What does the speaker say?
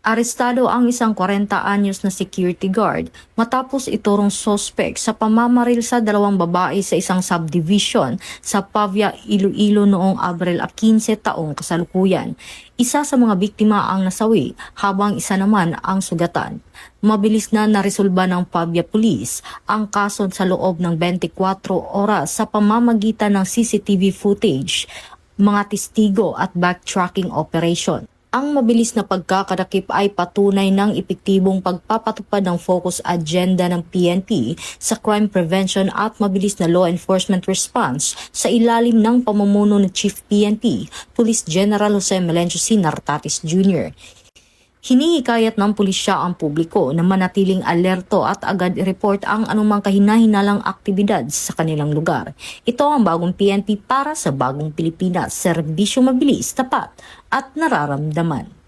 Arestado ang isang 40 anyos na security guard matapos iturong sospek sa pamamaril sa dalawang babae sa isang subdivision sa Pavia, Iloilo noong Abril 15 taong kasalukuyan. Isa sa mga biktima ang nasawi habang isa naman ang sugatan. Mabilis na naresolba ng Pavia Police ang kaso sa loob ng 24 oras sa pamamagitan ng CCTV footage, mga testigo at backtracking operation. Ang mabilis na pagkakadakip ay patunay ng epektibong pagpapatupad ng focus agenda ng PNP sa crime prevention at mabilis na law enforcement response sa ilalim ng pamumuno ni Chief PNP, Police General Jose Melencio C. Nartatis Jr. Hinihikayat ng pulisya ang publiko na manatiling alerto at agad i-report ang anumang kahina-hinalang aktibidad sa kanilang lugar. Ito ang bagong PNP para sa bagong Pilipinas, serbisyo mabilis, tapat at nararamdaman.